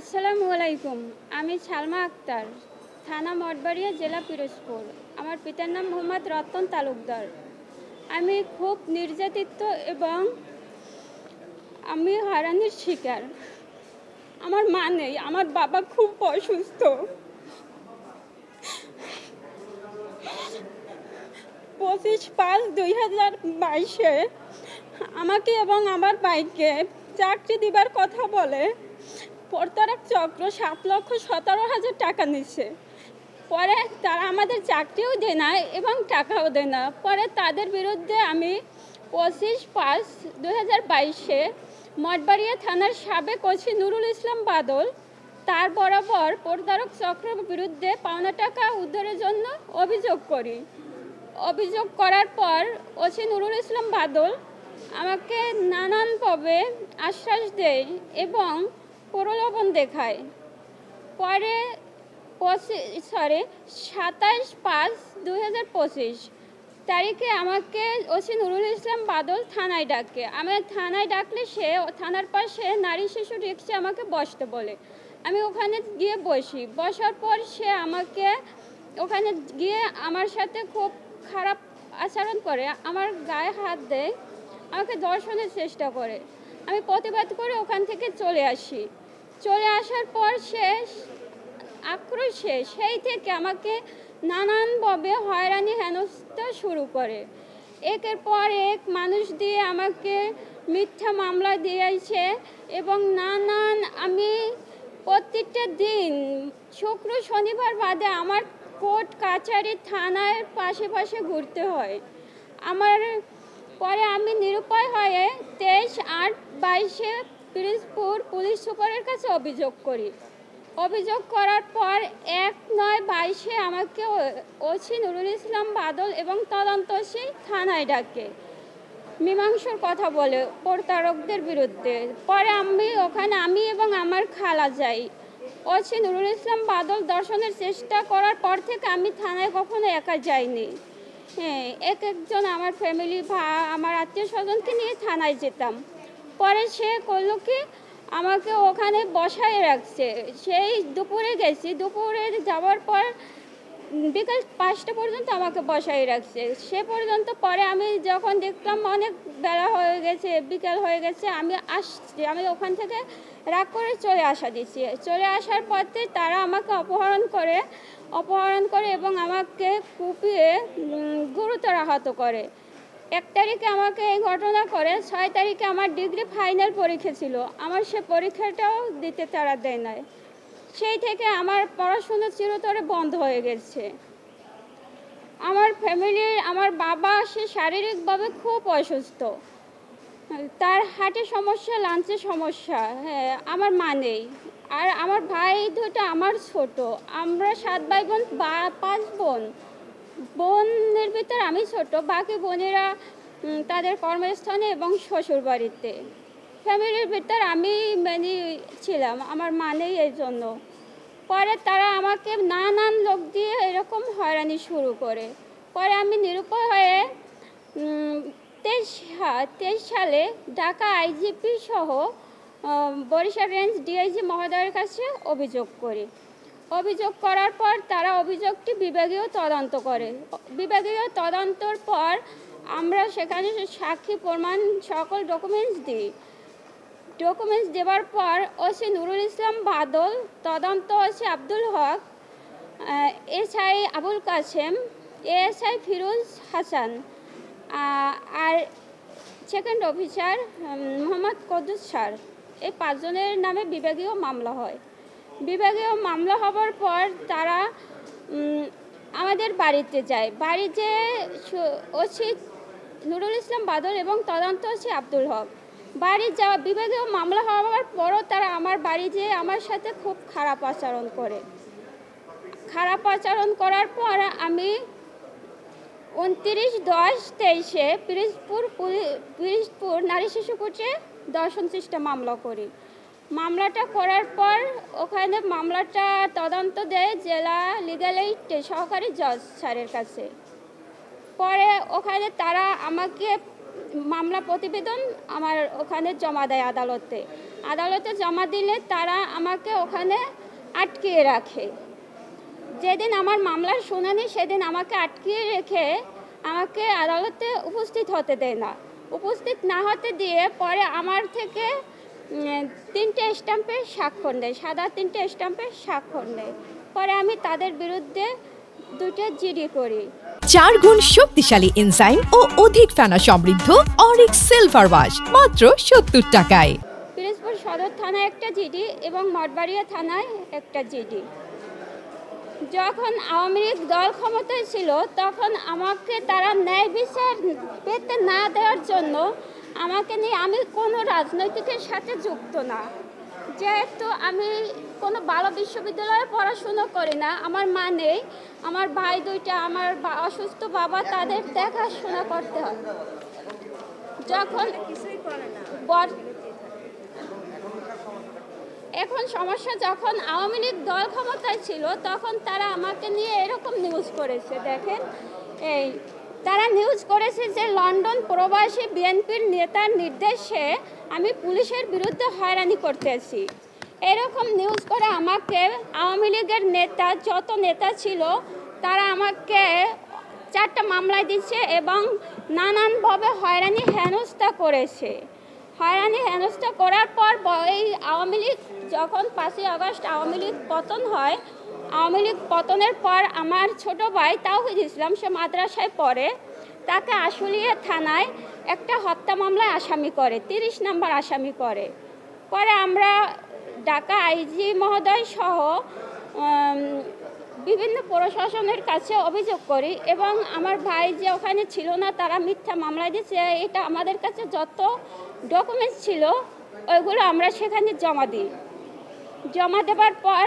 আসসালামু আলাইকুম। আমি সালমা আক্তার, থানা মঠবাড়িয়া, জেলা পিরোজপুর। আমার পিতার নাম মোহাম্মদ রতন তালুকদার। আমি খুব নির্যাতিত এবং আমি হয়রানির শিকার। আমার মা নেই, আমার বাবা খুব অসুস্থ। 25/5/2022-এ আমাকে এবং আমার ভাইকে চাকরি দিবার কথা বলে প্রতারক চক্র 7,17,000 টাকা নিচ্ছে। পরে তারা আমাদের চাকরিও দেয় না এবং টাকাও দেয় না। পরে তাদের বিরুদ্ধে আমি 25/5/2022-এ মঠবাড়িয়া থানার সাবেক ওসি নুরুল ইসলাম বাদল তার বরাবর প্রতারক চক্রের বিরুদ্ধে পাওনা টাকা উদ্ধারের জন্য অভিযোগ করি। অভিযোগ করার পর ওসি নুরুল ইসলাম বাদল আমাকে নানানভাবে আশ্বাস দেয় এবং প্রলোভন দেখায়। পরে 27/5/2025 তারিখে আমাকে ওসি নুরুল ইসলাম বাদল থানায় ডাকে। আমি থানায় ডাকলে সে থানার পাশে নারী শিশু রিক্সা আমাকে বসতে বলে। আমি ওখানে গিয়ে বসি। বসার পর সে আমাকে ওখানে গিয়ে আমার সাথে খুব খারাপ আচরণ করে, আমার গায়ে হাত দেয়, আমাকে ধর্ষণের চেষ্টা করে। আমি প্রতিবাদ করে ওখান থেকে চলে আসি। চলে আসার পর সে আক্রোশে সেই থেকে আমাকে নানানভাবে হয়রানি হেনস্থা শুরু করে। একের পর এক মানুষ দিয়ে আমাকে মিথ্যা মামলা দিয়েছে এবং নানান আমি প্রত্যেকটা দিন শুক্র শনিবার বাদে আমার কোর্ট কাছারি থানার পাশে পাশে ঘুরতে হয়। আমার পরে আমি নিরুপায় হয়ে 23/8/22-এ পিরোজপুর পুলিশ সুপারের কাছে অভিযোগ করি। অভিযোগ করার পর 1/9/22-এ আমাকে ওসি নুরুল ইসলাম বাদল এবং তদন্তশীল থানায় ডাকে, মীমাংসার কথা বলে প্রতারকদের বিরুদ্ধে। পরে আমি এবং আমার খালা যাই। ওসি নুরুল ইসলাম বাদল ধর্ষণের চেষ্টা করার পর থেকে আমি থানায় কখনো একা যাইনি। হ্যাঁ, একজন আমার ফ্যামিলি বা আমার আত্মীয় স্বজনকে নিয়ে থানায় যেতাম। পরে সে করলো কি, আমাকে ওখানে বসায় রাখছে। সেই দুপুরে গেছি, দুপুরে যাওয়ার পর বিকাল 5টা পর্যন্ত আমাকে বসায় রাখছে। সে পর্যন্ত পরে আমি যখন দেখলাম অনেক বেলা হয়ে গেছে, বিকাল হয়ে গেছে, আমি আসছি। আমি ওখান থেকে রাগ করে চলে দিচ্ছি। চলে আসার পথে তারা আমাকে অপহরণ করে এবং আমাকে কুপিয়ে গুরুতর আহত করে। 1 তারিখে আমাকে এই ঘটনা করে। 6 তারিখে আমার ডিগ্রি ফাইনাল পরীক্ষা ছিল, আমার সে পরীক্ষাটাও দিতে তারা দেয় নাই। সেই থেকে আমার পড়াশোনা চিরতরে বন্ধ হয়ে গেছে। আমার বাবা সে শারীরিকভাবে খুব অসুস্থ, তার হার্টের সমস্যা, লাঞ্চের সমস্যা। হ্যাঁ, আমার মা নেই। আর আমার ভাই দুটো আমার ছোট। আমরা 7 ভাই বোন, 5 বোন। বোনের ভিতর আমি ছোট, বাকি বোনেরা তাদের কর্মস্থানে এবং শ্বশুর বাড়িতে। ফ্যামিলির ভিতর আমি ছিলাম, আমার মা নেই এই জন্য। পরে তারা আমাকে নানান লোক দিয়ে এরকম হয়রানি শুরু করে। পরে আমি নিরুপায় হয়ে 23 সালে ঢাকা আইজিপি সহ বরিশাল রেঞ্জ ডিআইজি মহোদয়ের কাছে অভিযোগ করি। অভিযোগ করার পর তারা অভিযোগটি বিভাগীয় তদন্ত করে। বিভাগীয় তদন্তর পর আমরা সেখানে সাক্ষী প্রমাণ সকল ডকুমেন্টস দিই। ডকুমেন্টস দেওয়ার পর ওসি নুরুল ইসলাম বাদল, তদন্ত OC Abdul Haque, SI Abul Kashem, ASI Firoz Hasan আর second officer Mohammad Kuddus sir, এই 5 জনের নামে বিভাগীয় মামলা হয়। বিভাগীয় মামলা হওয়ার পর তারা আমাদের বাড়িতে যায়। বাড়িতে ওসি নুরুল ইসলাম বাদল এবং তদন্ত ওসি আব্দুল হক বিভাগীয় মামলা হওয়ার পরও তারা আমার বাড়ি যেয়ে আমার সাথে খুব খারাপ আচরণ করে। খারাপ আচরণ করার পর আমি 29/10/23-এ পিরোজপুর নারী শিশু কোর্টে ধর্ষণ চেষ্টা মামলা করি। মামলাটা করার পর ওখানে মামলাটা তদন্ত দেয় জেলা লিগ্যাল এইড সহকারী জজ স্যারের কাছে। পরে ওখানে তারা আমাকে মামলা প্রতিবেদন আমার ওখানে জমা দেয় আদালতে। আদালতে জমা দিলে তারা আমাকে ওখানে আটকিয়ে রাখে। যেদিন আমার মামলার শুনানি সেদিন আমাকে আটকিয়ে রেখে আমাকে আদালতে উপস্থিত হতে দেয় না। উপস্থিত না হতে দিয়ে পরে আমার থেকে 3টে স্ট্যাম্পে স্বাক্ষর নেয়, সাদা 3টে স্ট্যাম্পে স্বাক্ষর নেয়। পরে আমি তাদের বিরুদ্ধে 2টা জিডি করি। 4 গুণ শক্তিশালী এনজাইম ও অধিক ফেনা সমৃদ্ধ অরিক সিলভার ওয়াশ মাত্র 70 টাকায়। পিরোজপুর সদর থানায় একটা জিডি এবং মঠবাড়িয়া থানায় একটা জিডি। যখন আওয়ামী লীগ দল ক্ষমতায় ছিল তখন আমাকে তারা ন্যায় বিচার পেতে না দেওয়ার জন্য আমাকে নিয়ে, আমি কোনো রাজনৈতিকের সাথে যুক্ত না, যেহেতু আমি কোনো ভালো বিশ্ববিদ্যালয়ে পড়াশুনো করি না, আমার মা নেই, আমার ভাই 2টা, আমার অসুস্থ বাবা, তাদের দেখাশোনা করতে হয়। যখন এখন সমস্যা, যখন আওয়ামী লীগ দল ক্ষমতায় ছিল তখন তারা আমাকে নিয়ে এরকম নিউজ করেছে। দেখেন, তারা নিউজ করেছে যে লন্ডন প্রবাসী বিএনপির নেতার নির্দেশে আমি পুলিশের বিরুদ্ধে হয়রানি করতেছি। এরকম নিউজ করে আমাকে আওয়ামী লীগের নেতা, যত নেতা ছিল তারা আমাকে 4টা মামলায় দিচ্ছে এবং নানানভাবে হয়রানি হেনস্থা করেছে। হয়রানি হেনস্থা করার পর এই আওয়ামী লীগ যখন 5ই আগস্ট আওয়ামী লীগ পতন হয়, আওয়ামী লীগ পতনের পর আমার ছোট ভাই তাওহিদ ইসলাম, সে মাদ্রাসায় পড়ে, তাকে আশুলিয়া থানায় একটা হত্যা মামলায় আসামি করে, 30 নম্বর আসামি করে। পরে আমরা ঢাকা আইজি মহোদয় সহ বিভিন্ন প্রশাসনের কাছে অভিযোগ করি এবং আমার ভাই যে ওখানে ছিল না তারা মিথ্যা মামলা দিয়েছে, এটা আমাদের কাছে যত ডকুমেন্টস ছিল ওইগুলো আমরা সেখানে জমা দিই। জমা দেওয়ার পর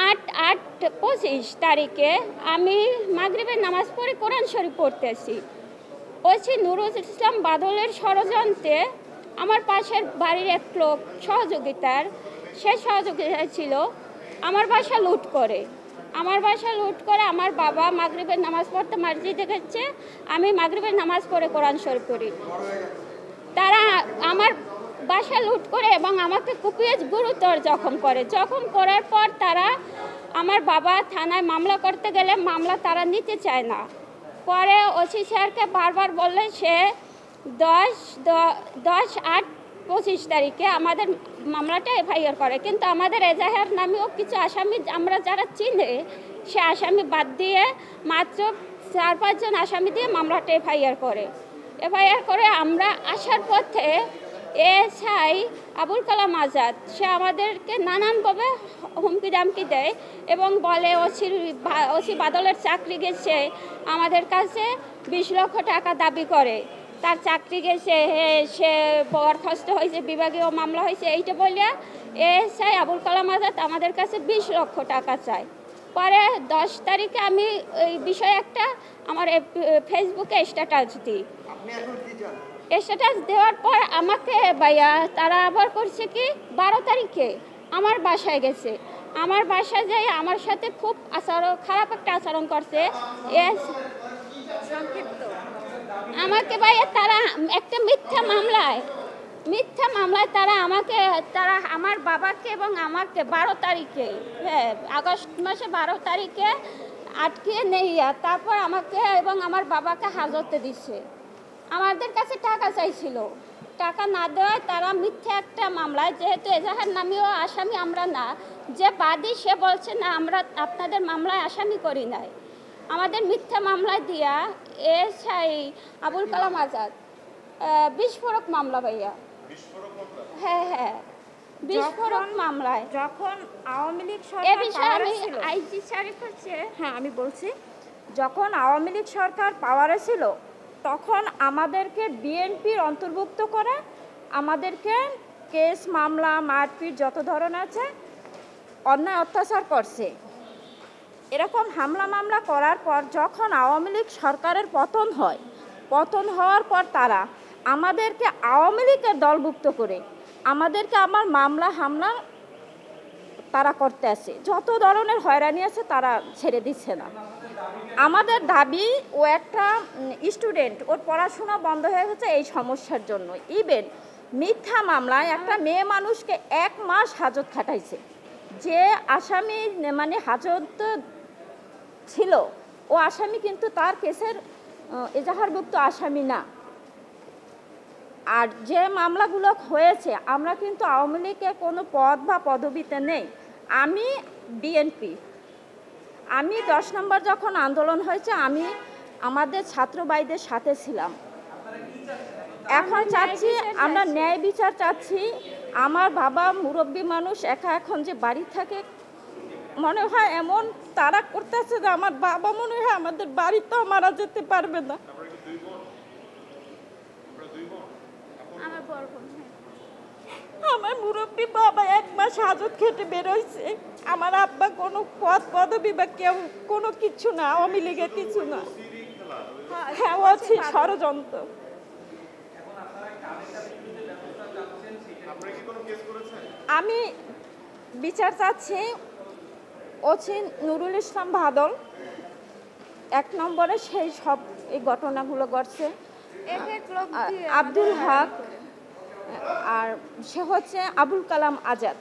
8/8/25 তারিখে আমি মাগরিবের নামাজ পড়ে কোরআন শরীফ পড়তেছি। ওসি নুরুল ইসলাম বাদলের ষড়যন্ত্রে আমার পাশের বাড়ির এক লোক সহযোগিতার, সে সহযোগিতা ছিল, আমার বাসা লুট করে। আমার বাবা মাগরিবের নামাজ পড়তে মসজিদে গেছে, আমি মাগরিবের নামাজ পড়ে কোরআন শরীফ পড়ি। তারা আমার বাসা লুট করে এবং আমাকে কুপিয়ে গুরুতর জখম করে। জখম করার পর তারা, আমার বাবা থানায় মামলা করতে গেলে মামলা তারা নিতে চায় না। পরে ওসি স্যারকে বারবার বললে সে 10/8/25 তারিখে আমাদের মামলাটা এফআইআর করে, কিন্তু আমাদের এজাহার নামেও কিছু আসামি আমরা যারা চিনে, সে আসামি বাদ দিয়ে মাত্র 4-5 জন আসামি দিয়ে মামলাটা এফআইআর করে। আমরা আসার পথে এসআই আবুল কালাম আজাদ, সে আমাদেরকে নানানভাবে হুমকি দামকি দেয় এবং বলে ওসি বাদলের চাকরি গেছে, আমাদের কাছে 20 লক্ষ টাকা দাবি করে, তার চাকরি গেছে, সে বরখাস্ত হয়েছে, বিভাগীয় মামলা হয়েছে, এইটা বলে এসআই আবুল কালাম আজাদ আমাদের কাছে 20 লক্ষ টাকা চায়। পরে 10 তারিখে আমি এই বিষয়ে একটা আমার ফেসবুকে স্ট্যাটাস দিই। স্ট্যাটাস দেওয়ার পর আমাকে ভাইয়া তারা আবার করছে কি 12 তারিখে আমার বাসায় গেছে। আমার বাসায় যাই আমার সাথে খুব খারাপ একটা আচরণ করছে। আমাকে ভাইয়া তারা একটা মিথ্যা মামলায় তারা আমার বাবাকে এবং আমাকে 12 তারিখে, হ্যাঁ আগস্ট মাসে 12 তারিখে আটকে নেইয়া তারপর আমাকে এবং আমার বাবাকে হাজতে দিচ্ছে। আমাদের কাছে টাকা চাইছিল, টাকা না দেওয়ায় তারা মিথ্যা একটা মামলায়, যেহেতু এজাহার নামীয় আসামি আমরা না, যে বাদী সে বলছে না আমরা আপনাদের মামলায় আসামি করি নাই, আমাদের মিথ্যা মামলায় দিয়া এসআই আবুল কালাম আজাদ বিস্ফোরক মামলা ভাইয়া, হ্যাঁ বিস্ফোরক মামলায়। যখন আওয়ামী লীগ সরকার আইজি শরীফ হচ্ছে, হ্যাঁ আমি বলছি, যখন আওয়ামী লীগ সরকার পাওয়ারে ছিল তখন আমাদেরকে বিএনপির অন্তর্ভুক্ত করে আমাদেরকে কেস মামলা মারপিট যত ধরনের আছে অন্যায় অত্যাচার করছে। এরকম হামলা মামলা করার পর যখন আওয়ামী লীগ সরকারের পতন হওয়ার পর তারা আমাদেরকে আওয়ামী লীগের দলভুক্ত করে আমাদেরকে আমার মামলা হামলা তারা করতে আসে, যত ধরনের হয়রানি আছে তারা ছেড়ে দিচ্ছে না। আমাদের দাবি, ও একটা স্টুডেন্ট, ওর পড়াশোনা বন্ধ হয়ে গেছে এই সমস্যার জন্য। ইভেন মিথ্যা মামলায় একটা মেয়ে মানুষকে 1 মাস হাজত খাটাইছে। যে আসামি মানে হাজত ছিল ও আসামি কিন্তু তার কেসের এজাহারভুক্ত আসামি না। আর যে মামলাগুলো হয়েছে আমরা কিন্তু আওয়ামী লীগের কোনো পদ বা পদবিতে নেই। আমি বিএনপি, আমি 10 নম্বর যখন আন্দোলন হয়েছে আমি আমাদের ছাত্র ভাইদের সাথে ছিলাম। এখন চাচ্ছি আমরা ন্যায় বিচার চাচ্ছি। আমার বাবা মুরব্বী মানুষ, একা এখন যে বাড়ি থাকে মনে হয় এমন তারা করতেছে যে আমার বাবা মনে হয় আমাদের বাড়িতেও মারা যেতে পারবে না। আমার মুরব্বী বাবা 1 মাস হাজত খেটে বেরোইছে। আমার আব্বা কোনো পদ পদবি বা কেউ কোনো কিছু না, আওয়ামী লীগের কিছু না। হ্যাঁ, ও হচ্ছে ষড়যন্ত্র। আমি বিচার চাচ্ছি ওসি নুরুল ইসলাম বাদল 1 নম্বরে সেই সব এই ঘটনাগুলো ঘটছে। আব্দুল হক আর সে হচ্ছে আবুল কালাম আজাদ।